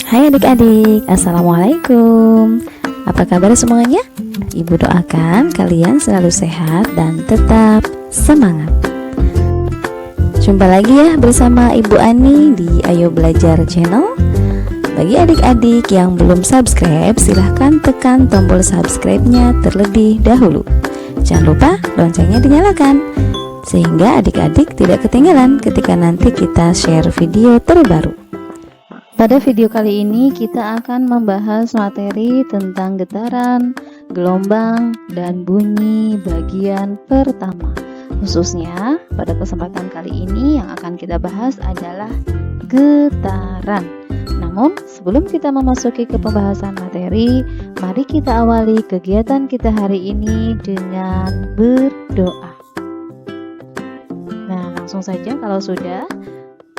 Hai adik-adik, Assalamualaikum. Apa kabar semuanya? Ibu doakan kalian selalu sehat dan tetap semangat. Jumpa lagi ya bersama Ibu Ani di Ayo Belajar Channel. Bagi adik-adik yang belum subscribe, silahkan tekan tombol subscribe-nya terlebih dahulu. Jangan lupa loncengnya dinyalakan, sehingga adik-adik tidak ketinggalan ketika nanti kita share video terbaru. Pada video kali ini kita akan membahas materi tentang getaran, gelombang, dan bunyi bagian pertama. Khususnya pada kesempatan kali ini yang akan kita bahas adalah getaran. Namun sebelum kita memasuki ke pembahasan materi, mari kita awali kegiatan kita hari ini dengan berdoa. Nah, langsung saja kalau sudah.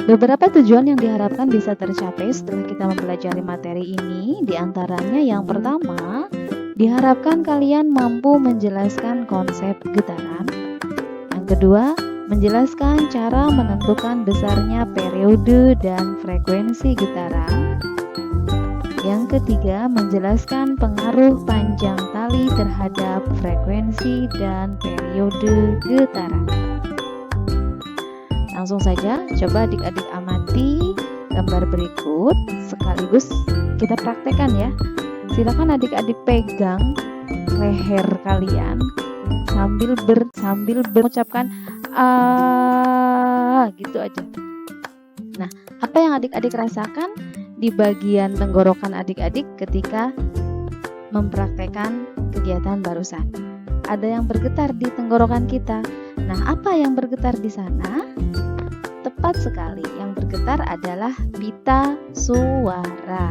Beberapa tujuan yang diharapkan bisa tercapai setelah kita mempelajari materi ini, diantaranya yang pertama, diharapkan kalian mampu menjelaskan konsep getaran. Yang kedua, menjelaskan cara menentukan besarnya periode dan frekuensi getaran. Yang ketiga, menjelaskan pengaruh panjang tali terhadap frekuensi dan periode getaran. Langsung saja, coba adik-adik amati gambar berikut sekaligus kita praktekkan ya. Silakan adik-adik pegang leher kalian sambil mengucapkan gitu aja. Nah, apa yang adik-adik rasakan di bagian tenggorokan adik-adik ketika mempraktekkan kegiatan barusan? Ada yang bergetar di tenggorokan kita. Nah, apa yang bergetar di sana? Tepat sekali, yang bergetar adalah pita suara.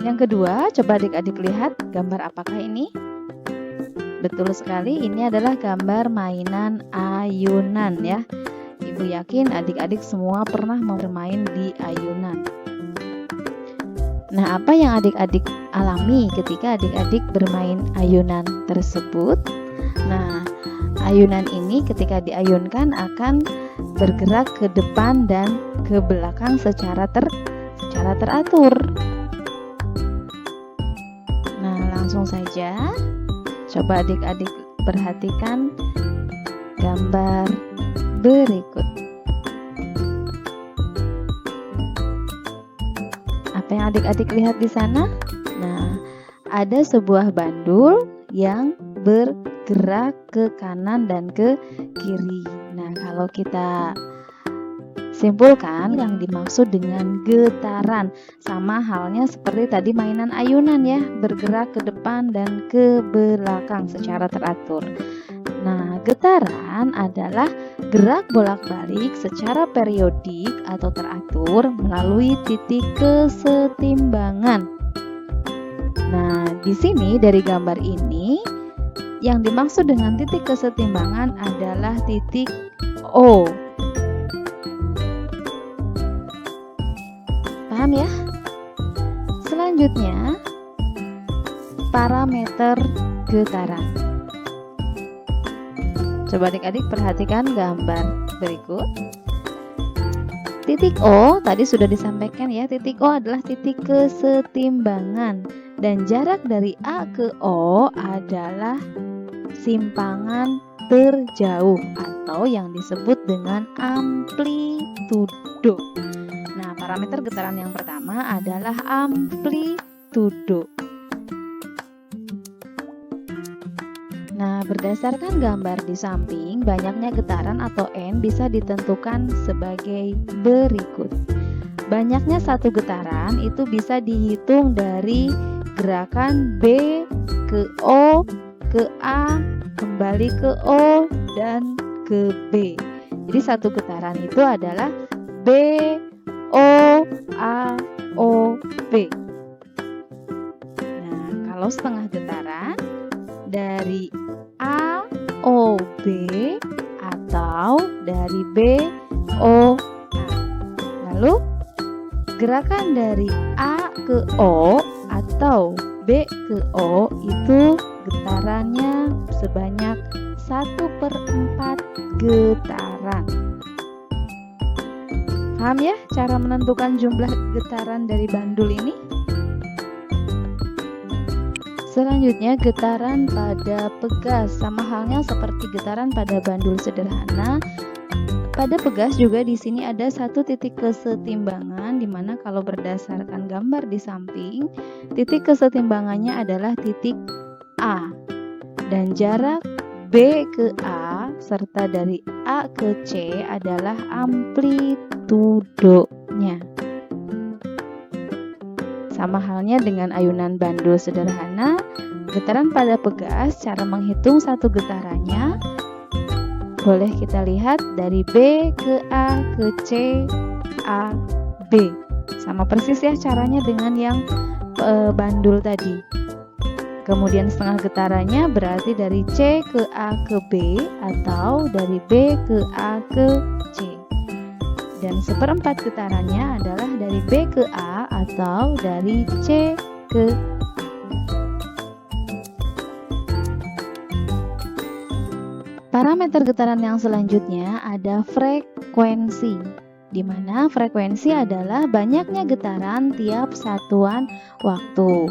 Yang kedua, coba adik-adik lihat gambar apakah ini? Betul sekali, ini adalah gambar mainan ayunan ya. Ibu yakin adik-adik semua pernah bermain di ayunan. Nah, apa yang adik-adik alami ketika adik-adik bermain ayunan tersebut? Nah, ayunan ini ketika diayunkan akan bergerak ke depan dan ke belakang secara teratur. Nah, langsung saja coba adik-adik perhatikan gambar berikut. Apa yang adik-adik lihat di sana? Nah, ada sebuah bandul yang bergerak ke kanan dan ke kiri. Nah, kalau kita simpulkan yang dimaksud dengan getaran sama halnya seperti tadi mainan ayunan ya, bergerak ke depan dan ke belakang secara teratur. Nah, getaran adalah gerak bolak-balik secara periodik atau teratur melalui titik kesetimbangan. Nah, di sini dari gambar ini yang dimaksud dengan titik kesetimbangan adalah titik O. Paham ya? Selanjutnya, parameter getaran. Coba adik-adik perhatikan gambar berikut. Titik O tadi sudah disampaikan ya, titik O adalah titik kesetimbangan dan jarak dari A ke O adalah simpangan terjauh atau yang disebut dengan amplitudo. Nah, parameter getaran yang pertama adalah amplitudo. Nah, berdasarkan gambar di samping, banyaknya getaran atau N bisa ditentukan sebagai berikut. Banyaknya satu getaran itu bisa dihitung dari gerakan B ke O, ke A, kembali ke O, dan ke B. Jadi satu getaran itu adalah B, O, A, O, B. Nah, kalau setengah getaran dari A, O, B atau dari B, O, A. Lalu gerakan dari A ke O atau B ke O itu getarannya sebanyak 1/4 getaran. Paham ya cara menentukan jumlah getaran dari bandul ini? Selanjutnya getaran pada pegas, sama halnya seperti getaran pada bandul sederhana. Pada pegas juga di sini ada satu titik kesetimbangan, di mana kalau berdasarkan gambar di samping, titik kesetimbangannya adalah titik A, dan jarak B ke A serta dari A ke C adalah amplitudonya. Sama halnya dengan ayunan bandul sederhana, getaran pada pegas, cara menghitung satu getarannya boleh kita lihat dari B ke A ke C, A, B. Sama persis ya caranya dengan yang bandul tadi. Kemudian setengah getarannya berarti dari C ke A ke B atau dari B ke A ke C. Dan seperempat getarannya adalah dari B ke A atau dari C ke A. Parameter getaran yang selanjutnya ada frekuensi, di mana frekuensi adalah banyaknya getaran tiap satuan waktu.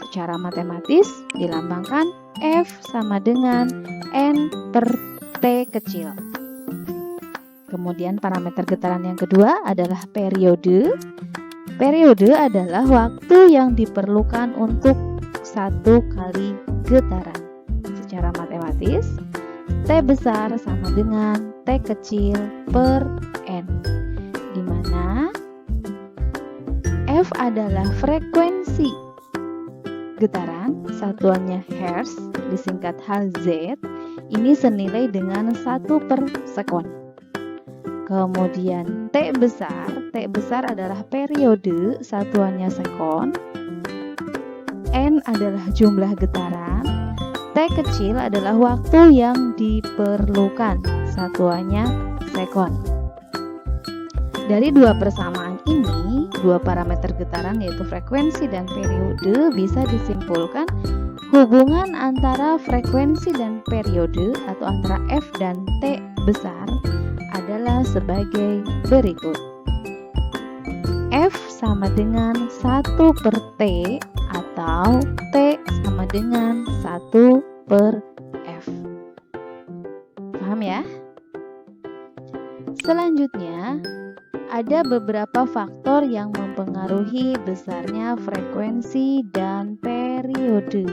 Secara matematis dilambangkan F sama dengan N per T kecil. Kemudian parameter getaran yang kedua adalah periode. Periode adalah waktu yang diperlukan untuk satu kali getaran. Secara matematis, T besar sama dengan T kecil per N, di mana F adalah frekuensi getaran, satuannya Hertz, disingkat Hz, ini senilai dengan 1 per sekon. Kemudian T besar adalah periode, satuannya sekon. N adalah jumlah getaran. T kecil adalah waktu yang diperlukan, satuannya sekon. Dari dua persamaan ini, dua parameter getaran yaitu frekuensi dan periode, bisa disimpulkan hubungan antara frekuensi dan periode atau antara F dan T besar adalah sebagai berikut. F sama dengan 1 per T atau T sama dengan 1 per F. Paham ya? Selanjutnya, ada beberapa faktor yang mempengaruhi besarnya frekuensi dan periode.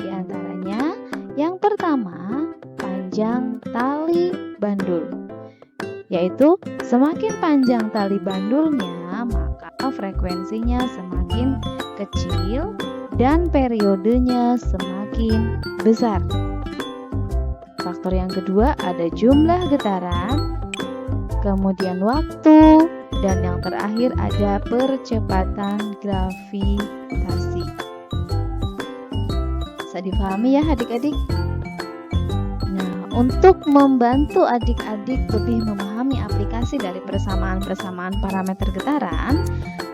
Di antaranya, yang pertama, panjang tali bandul. Yaitu semakin panjang tali bandulnya, maka frekuensinya semakin kecil dan periodenya semakin besar. Faktor yang kedua ada jumlah getaran, kemudian waktu, dan yang terakhir ada percepatan gravitasi. Bisa dipahami ya adik-adik? Untuk membantu adik-adik lebih memahami aplikasi dari persamaan-persamaan parameter getaran,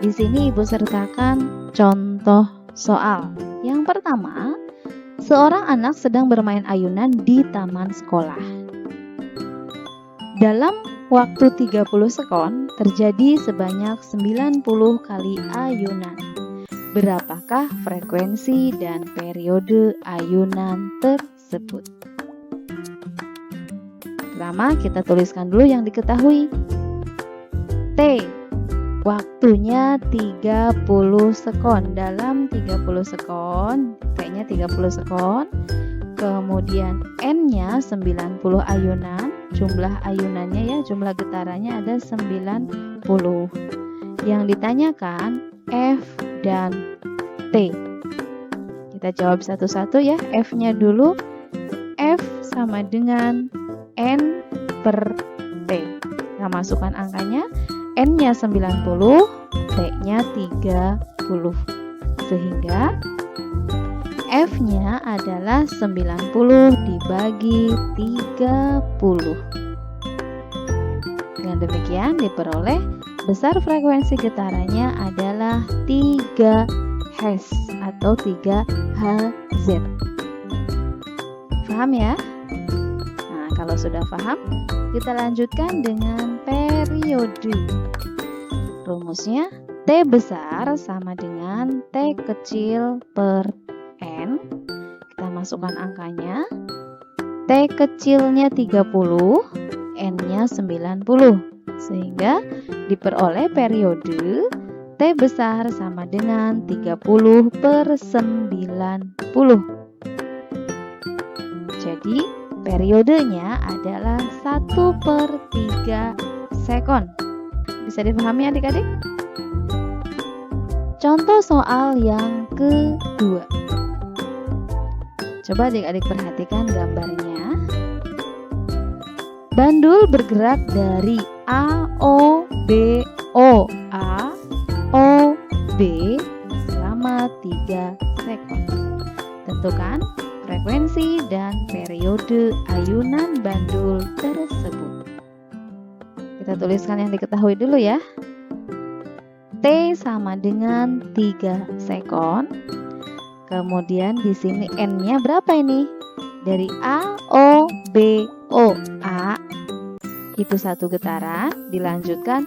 di sini Ibu sertakan contoh soal. Yang pertama, seorang anak sedang bermain ayunan di taman sekolah. Dalam waktu 30 sekon terjadi sebanyak 90 kali ayunan. Berapakah frekuensi dan periode ayunan tersebut? Pertama, kita tuliskan dulu yang diketahui. T, waktunya 30 sekon. Dalam 30 sekon, T-nya 30 sekon. Kemudian N-nya 90 ayunan. Jumlah ayunannya ya, jumlah getarannya ada 90. Yang ditanyakan F dan T. Kita jawab satu-satu ya. F-nya dulu. F sama dengan N per T. Kita masukkan angkanya. N-nya 90, T-nya 30. Sehingga F-nya adalah 90 dibagi 30. Dengan demikian diperoleh besar frekuensi getarannya adalah 3 Hz atau 3 Hz. Paham ya? Kalau sudah paham, kita lanjutkan dengan periode. Rumusnya T besar sama dengan T kecil per N. Kita masukkan angkanya. T kecilnya 30, N-nya 90. Sehingga diperoleh periode T besar sama dengan 30 per 90. Jadi periodenya adalah 1/3 sekon. Bisa dipahami adik-adik? Contoh soal yang kedua. Coba adik-adik perhatikan gambarnya. Bandul bergerak dari A, O, B, O, A, O, B selama 3 sekon. Tentukan frekuensi dan periode ayunan bandul tersebut. Kita tuliskan yang diketahui dulu ya. T sama dengan 3 sekon. Kemudian di sini N-nya berapa ini? Dari A, O, B, O, A itu 1 getaran, dilanjutkan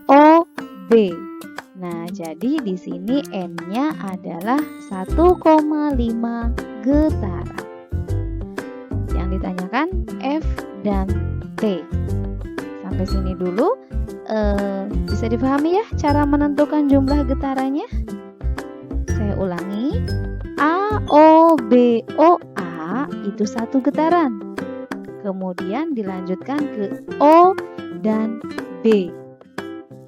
O, B. Nah, jadi di sini N-nya adalah 1,5 getaran. Yang ditanyakan F dan T. Sampai sini dulu. Bisa dipahami ya cara menentukan jumlah getarannya? Saya ulangi. A, O, B, O, A itu 1 getaran. Kemudian dilanjutkan ke O dan B.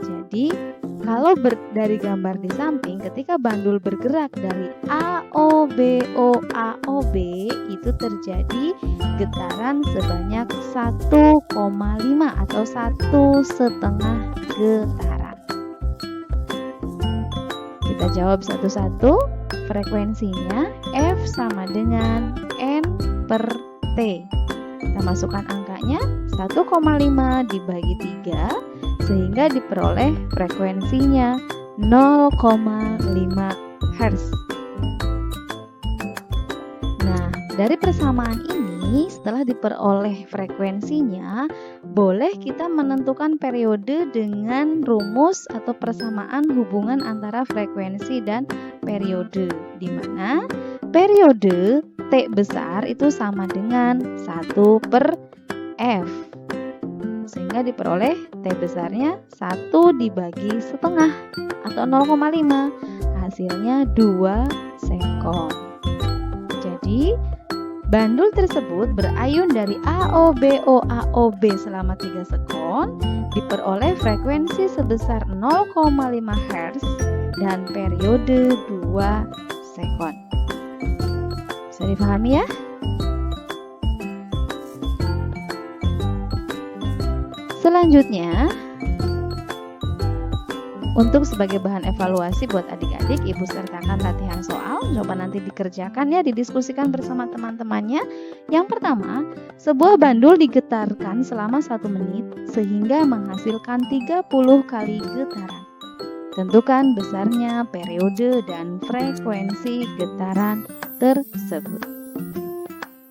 Jadi kalau dari gambar di samping, ketika bandul bergerak dari A, O, B, O, A, O, B itu terjadi getaran sebanyak 1,5 atau 1,5 getaran. Kita jawab satu-satu. Frekuensinya F sama dengan N per T. Kita masukkan angkanya 1,5 dibagi 3 sehingga diperoleh frekuensinya 0,5 Hz. Nah, dari persamaan ini setelah diperoleh frekuensinya, boleh kita menentukan periode dengan rumus atau persamaan hubungan antara frekuensi dan periode, di mana periode T besar itu sama dengan 1/F. Sehingga diperoleh T besarnya 1 dibagi setengah atau 0,5. Hasilnya 2 sekon. Jadi bandul tersebut berayun dari AOBO AOB selama 3 sekon, diperoleh frekuensi sebesar 0,5 Hz dan periode 2 sekon. Bisa dipahami ya? Selanjutnya, untuk sebagai bahan evaluasi buat adik-adik, ibu sertakan latihan soal. Coba nanti dikerjakan ya, didiskusikan bersama teman-temannya. Yang pertama, sebuah bandul digetarkan selama 1 menit sehingga menghasilkan 30 kali getaran. Tentukan besarnya, periode, dan frekuensi getaran tersebut.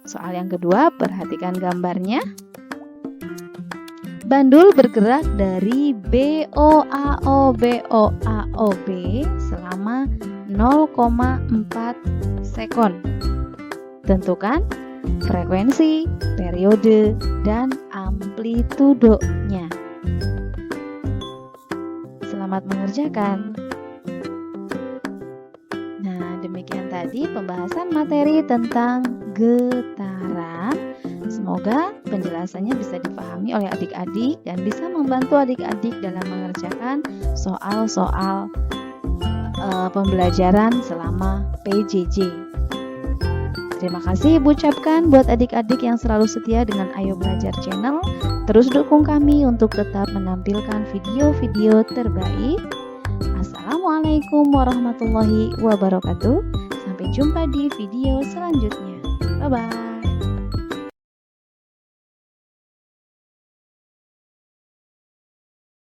Soal yang kedua, perhatikan gambarnya. Bandul bergerak dari BOAOBOAOB selama 0,4 sekon. Tentukan frekuensi, periode, dan amplitudenya. Selamat mengerjakan. Nah, demikian tadi pembahasan materi tentang getaran. Semoga penjelasannya bisa dipahami oleh adik-adik dan bisa membantu adik-adik dalam mengerjakan soal-soal pembelajaran selama PJJ. Terima kasih Ibu ucapkan buat adik-adik yang selalu setia dengan Ayo Belajar Channel. Terus dukung kami untuk tetap menampilkan video-video terbaik. Assalamualaikum warahmatullahi wabarakatuh. Sampai jumpa di video selanjutnya. Bye-bye.